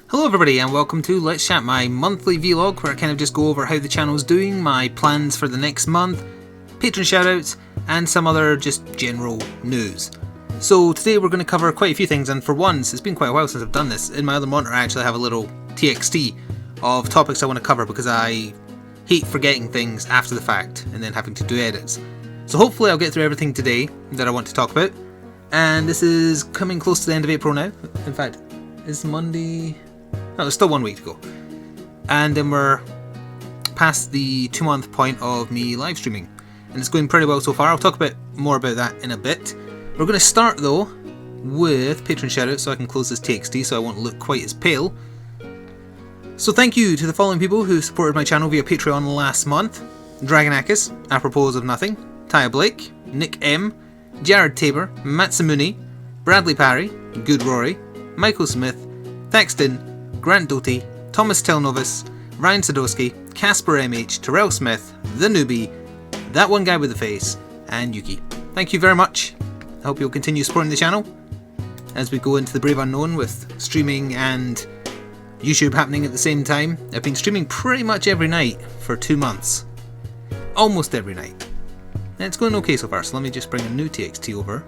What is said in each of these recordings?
Hello everybody and welcome to Let's Chat, my monthly vlog where I kind of just go over how the channel's doing, my plans for the next month, patron shoutouts, and some other just general news. So today we're going to cover quite a few things, and for once, it's been quite a while since I've done this. In my other monitor I actually have a little TXT of topics I want to cover because I hate forgetting things after the fact and then having to do edits. So hopefully I'll get through everything today that I want to talk about. And this is coming close to the end of April now. In fact, it's Monday... No, there's still 1 week to go. And then we're past the 2-month point of me live streaming. And it's going pretty well so far. I'll talk more about that in a bit. We're going to start though with patron shoutouts so I can close this TXT so I won't look quite as pale. So thank you to the following people who supported my channel via Patreon last month. Dragonakis, apropos of nothing, Taya Blake, Nick M, Jared Tabor, Matsamuni, Bradley Parry, Good Rory, Michael Smith, Thaxton, Grant Doty, Thomas Telnovis, Ryan Sadowski, Casper MH, Terrell Smith, The Newbie, That One Guy with the Face, and Yuki. Thank you very much. I hope you'll continue supporting the channel as we go into the brave unknown with streaming and YouTube happening at the same time. I've been streaming pretty much every night for 2 months. Almost every night. And it's going okay so far, so let me just bring a new TXT over.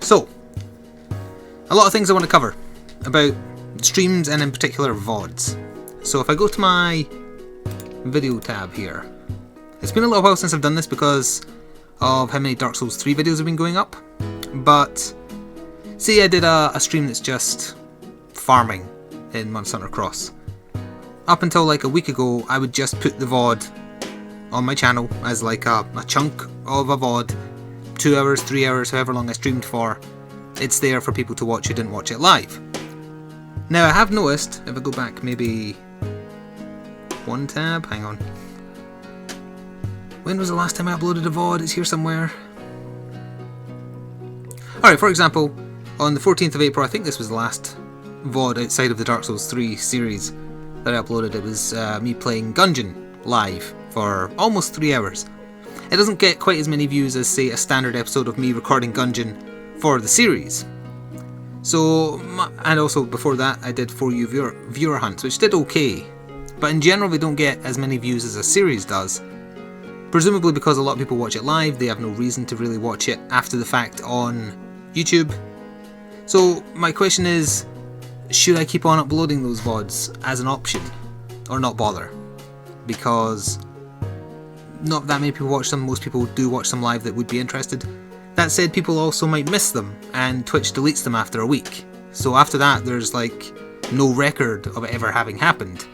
So, a lot of things I want to cover about streams and in particular VODs. So if I go to my video tab here, it's been a little while since I've done this because of how many Dark Souls 3 videos have been going up, but see, I did a stream that's just farming in Monster Hunter Cross. Up until like a week ago, I would just put the VOD on my channel as like a chunk of a VOD, 2 hours, 3 hours, however long I streamed for. It's there for people to watch who didn't watch it live. Now I have noticed, if I go back maybe one tab, hang on. When was the last time I uploaded a VOD? It's here somewhere. Alright, for example, on the 14th of April, I think this was the last VOD outside of the Dark Souls 3 series that I uploaded. It was me playing Gungeon live for almost 3 hours. It doesn't get quite as many views as, say, a standard episode of me recording Gungeon for the series. So, and also before that I did For You viewer hunts, which did okay, but in general they don't get as many views as a series does. Presumably because a lot of people watch it live, they have no reason to really watch it after the fact on YouTube. So my question is, should I keep on uploading those VODs as an option, or not bother? Because not that many people watch them, most people do watch them live that would be interested. That said, people also might miss them, and Twitch deletes them after a week. So after that, there's like no record of it ever having happened.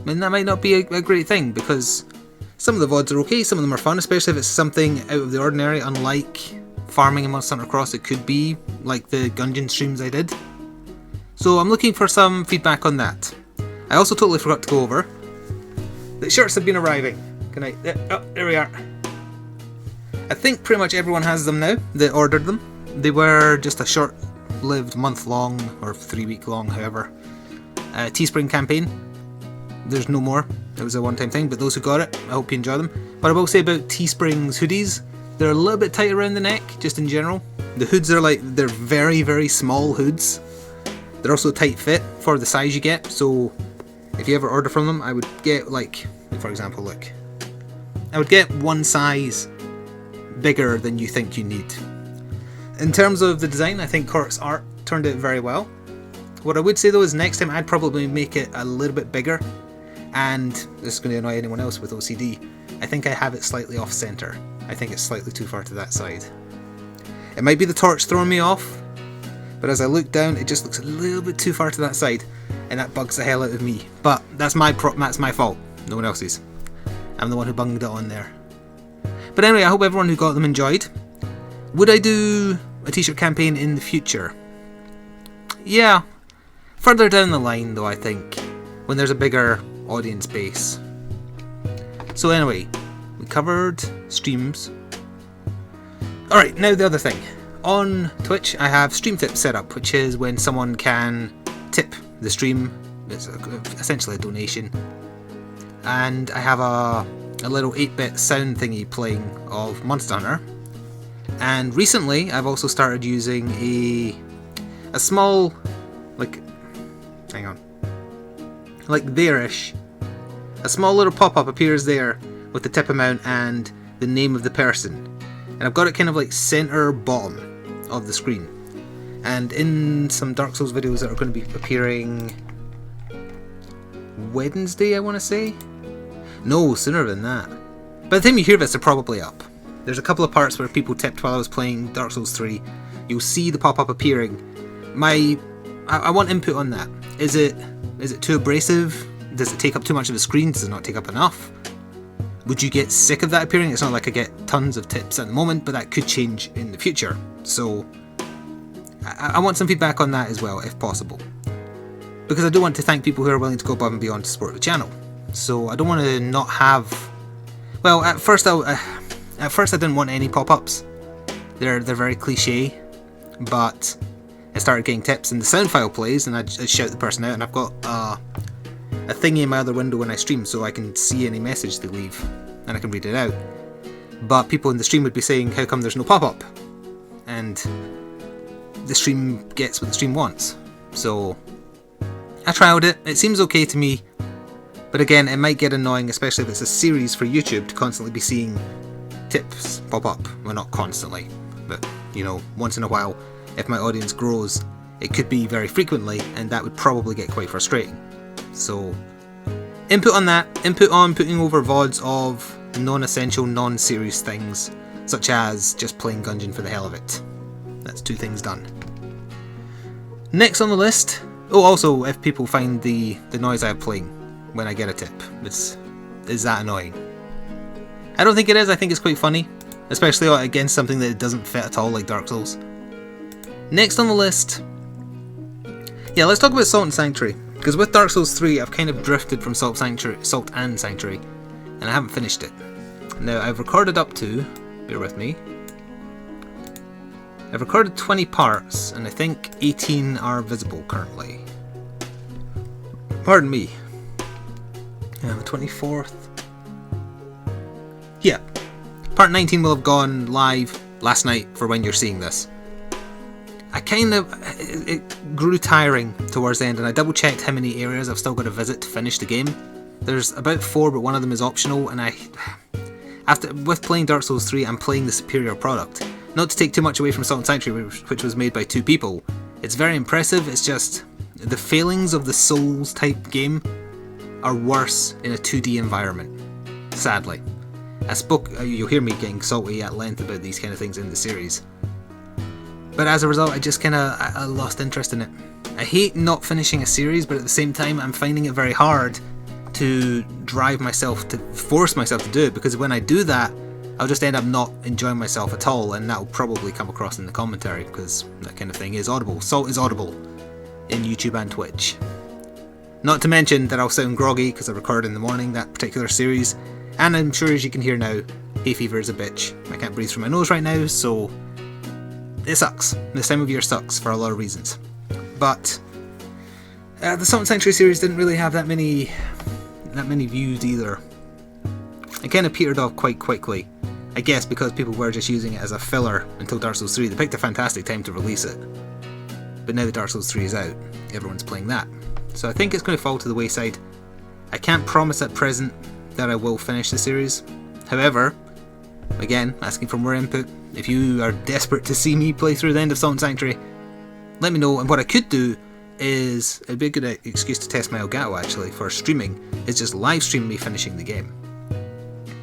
And that might not be a great thing, because some of the VODs are okay, some of them are fun, especially if it's something out of the ordinary, unlike farming in Monster Hunter Cross. It could be like the Gungeon streams I did. So I'm looking for some feedback on that. I also totally forgot to go over the shirts have been arriving. Good night. Oh, there we are. I think pretty much everyone has them now that ordered them. They were just a short-lived, month-long or 3-week-long, however, Teespring campaign. There's no more. It was a one-time thing, but those who got it, I hope you enjoy them. What I will say about Teespring's hoodies, they're a little bit tight around the neck, just in general. The hoods are like, they're very, very small hoods. They're also tight fit for the size you get, so if you ever order from them, I would get like, for example, look. I would get one size bigger than you think you need. In terms of the design, I think Cort's art turned out very well. What I would say though is next time I'd probably make it a little bit bigger, and this is going to annoy anyone else with OCD, I think I have it slightly off center. I think it's slightly too far to that side. It might be the torch throwing me off, but as I look down it just looks a little bit too far to that side, and that bugs the hell out of me. But that's my fault, no one else's. I'm the one who bunged it on there. But anyway, I hope everyone who got them enjoyed. Would I do a t-shirt campaign in the future? Yeah. Further down the line though, I think. When there's a bigger audience base. So anyway, we covered streams. Alright, now the other thing. On Twitch, I have stream tips set up, which is when someone can tip the stream. It's essentially a donation. And I have a little 8-bit sound thingy playing of Monster Hunter. And recently I've also started using a small, like, hang on, like there-ish, a small little pop-up appears there with the tip amount and the name of the person. And I've got it kind of like center bottom of the screen. And in some Dark Souls videos that are going to be appearing Wednesday, I want to say? No, sooner than that. By the time you hear this, they're probably up. There's a couple of parts where people tipped while I was playing Dark Souls 3. You'll see the pop-up appearing. I want input on that. Is it too abrasive? Does it take up too much of the screen? Does it not take up enough? Would you get sick of that appearing? It's not like I get tons of tips at the moment, but that could change in the future. So I want some feedback on that as well, if possible. Because I do want to thank people who are willing to go above and beyond to support the channel. So I don't want to not have... Well, at first I didn't want any pop-ups. They're very cliche, but I started getting tips and the sound file plays and I shout the person out, and I've got a thingy in my other window when I stream so I can see any message they leave and I can read it out. But people in the stream would be saying, how come there's no pop-up? And the stream gets what the stream wants. So I trialed it, it seems okay to me, but again it might get annoying, especially if it's a series for YouTube, to constantly be seeing tips pop up. Well, not constantly, but you know, once in a while. If my audience grows, it could be very frequently, and that would probably get quite frustrating. So input on that, input on putting over VODs of non-essential, non-serious things, such as just playing Gungeon for the hell of it. That's 2 things done. Next on the list, oh, also if people find the noise I'm playing when I get a tip, is that annoying? I don't think it is. I think it's quite funny, especially against something that doesn't fit at all like Dark Souls. Next on the list, yeah, let's talk about Salt and Sanctuary, because with Dark Souls 3 I've kind of drifted from Salt and Sanctuary, and I haven't finished it. Now I've recorded up to, bear with me, I've recorded 20 parts, and I think 18 are visible currently. Pardon me. The 24th. Yeah, part 19 will have gone live last night for when you're seeing this. It grew tiring towards the end, and I double checked how many areas I've still got to visit to finish the game. There's about 4, but one of them is optional, and with playing Dark Souls 3, I'm playing the superior product. Not to take too much away from Salt and Sanctuary, which was made by 2 people. It's very impressive, it's just the failings of the Souls type game are worse in a 2D environment, sadly. You'll hear me getting salty at length about these kind of things in the series. But as a result, I lost interest in it. I hate not finishing a series, but at the same time, I'm finding it very hard to force myself to do it, because when I do that, I'll just end up not enjoying myself at all, and that'll probably come across in the commentary, because that kind of thing is audible. Salt is audible in YouTube and Twitch. Not to mention that I'll sound groggy, because I recorded in the morning that particular series, and I'm sure as you can hear now, hay fever is a bitch. I can't breathe through my nose right now, so it sucks. This time of year sucks for a lot of reasons. But the Salt and Sanctuary series didn't really have that many views either. It kind of petered off quite quickly. I guess because people were just using it as a filler until Dark Souls 3. They picked a fantastic time to release it. But now that Dark Souls 3 is out, everyone's playing that. So I think it's going to fall to the wayside. I can't promise at present that I will finish the series. However, again, asking for more input. If you are desperate to see me play through the end of Salt and Sanctuary, let me know. And what I could do is, it'd be a good excuse to test my Elgato actually for streaming, is just live stream me finishing the game.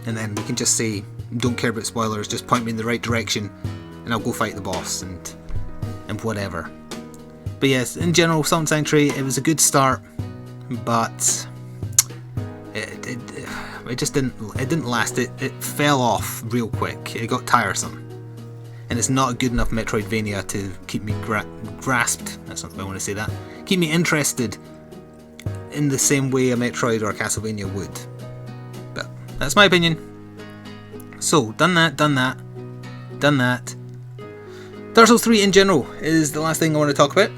And then we can just say, don't care about spoilers, just point me in the right direction and I'll go fight the boss and whatever. But yes, in general, Salt and Sanctuary, it was a good start, but it just didn't last. It fell off real quick. It got tiresome. And it's not a good enough Metroidvania to keep me grasped, that's not the way I want to say that, keep me interested in the same way a Metroid or a Castlevania would. But that's my opinion. So, done that. Dark Souls 3 in general is the last thing I want to talk about.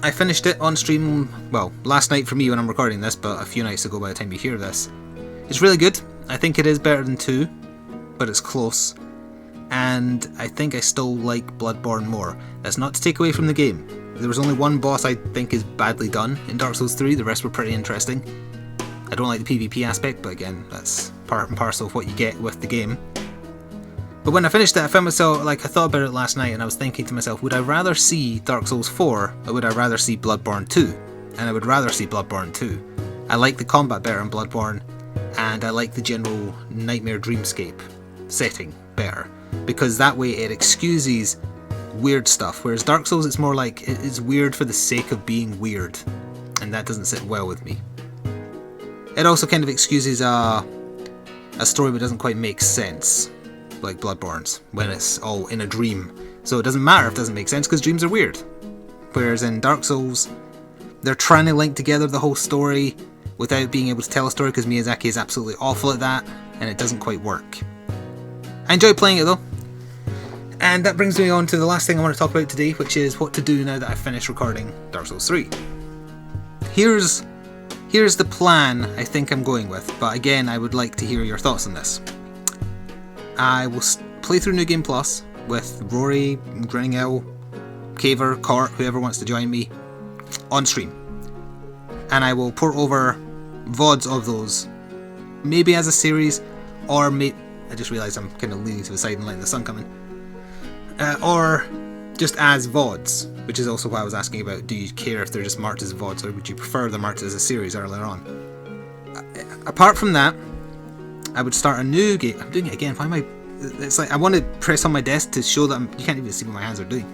I finished it on stream, well, last night for me when I'm recording this, but a few nights ago by the time you hear this. It's really good. I think it is better than 2, but it's close. And I think I still like Bloodborne more. That's not to take away from the game. There was only one boss I think is badly done in Dark Souls 3, the rest were pretty interesting. I don't like the PvP aspect, but again, that's part and parcel of what you get with the game. But when I finished it, I found myself, I thought about it last night, and I was thinking to myself, would I rather see Dark Souls 4, or would I rather see Bloodborne 2? And I would rather see Bloodborne 2. I like the combat better in Bloodborne, and I like the general nightmare dreamscape setting better, because that way it excuses weird stuff, whereas Dark Souls it's more like it's weird for the sake of being weird, and that doesn't sit well with me. It also kind of excuses a story that doesn't quite make sense, like Bloodborne's, when it's all in a dream. So it doesn't matter if it doesn't make sense, because dreams are weird. Whereas in Dark Souls, they're trying to link together the whole story without being able to tell a story, because Miyazaki is absolutely awful at that, and it doesn't quite work. I enjoy playing it though. And that brings me on to the last thing I want to talk about today, which is what to do now that I've finished recording Dark Souls 3. Here's the plan I think I'm going with, but again I would like to hear your thoughts on this. I will play through New Game Plus with Rory, Grinning, Caver, Court, whoever wants to join me, on stream. And I will port over VODs of those, maybe as a series, or I just realised I'm kind of leaning to the side and letting the sun come in. Or just as VODs, which is also what I was asking about. Do you care if they're just marked as VODs, or would you prefer them marked as a series earlier on? Apart from that, I would start a new game. I'm doing it again. Why am I? It's like I want to press on my desk to show that you can't even see what my hands are doing.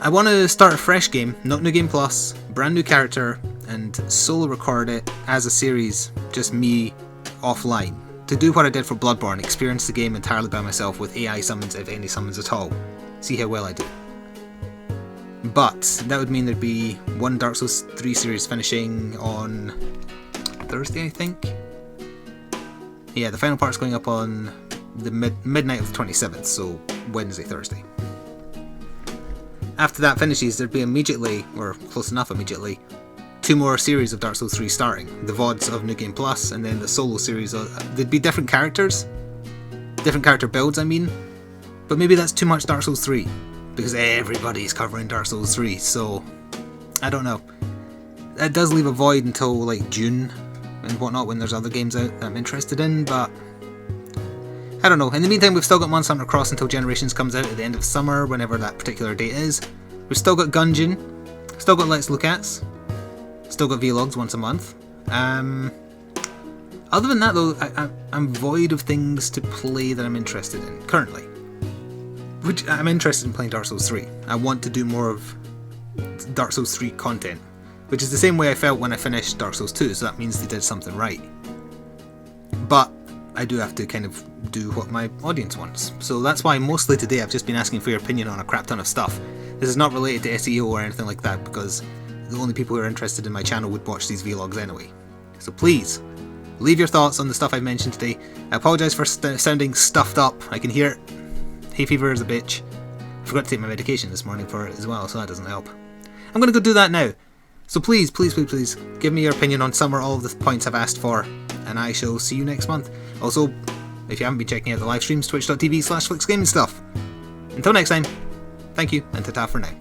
I want to start a fresh game, not New Game Plus, brand new character, and solo record it as a series, just me offline. To do what I did for Bloodborne, experience the game entirely by myself with AI summons, if any summons at all. See how well I do. But that would mean there'd be one Dark Souls 3 series finishing on Thursday, I think? Yeah, the final part's going up on the midnight of the 27th, so Wednesday, Thursday. After that finishes, there'd be immediately, or close enough immediately, 2 more series of Dark Souls 3 starting. The VODs of New Game Plus, and then the solo series. There'd be different characters. Different character builds, I mean. But maybe that's too much Dark Souls 3. Because everybody's covering Dark Souls 3, so I don't know. It does leave a void until like June and whatnot, when there's other games out that I'm interested in, but I don't know. In the meantime, we've still got Monster Hunter Cross until Generations comes out at the end of summer, whenever that particular date is. We've still got Gungeon, still got Let's Look Ats, still got vlogs once a month. Other than that though, I'm void of things to play that I'm interested in currently. Which I'm interested in playing Dark Souls 3. I want to do more of Dark Souls 3 content, which is the same way I felt when I finished Dark Souls 2, so that means they did something right. But I do have to kind of do what my audience wants. So that's why mostly today I've just been asking for your opinion on a crap ton of stuff. This is not related to SEO or anything like that, because the only people who are interested in my channel would watch these vlogs anyway. So please, leave your thoughts on the stuff I've mentioned today. I apologise for sounding stuffed up, I can hear it. Hay fever is a bitch. I forgot to take my medication this morning for it as well, so that doesn't help. I'm going to go do that now. So please, please, please, please, give me your opinion on some or all of the points I've asked for, and I shall see you next month. Also, if you haven't been checking out the live streams, twitch.tv/fliksgamingstuff. Until next time, thank you, and ta-ta for now.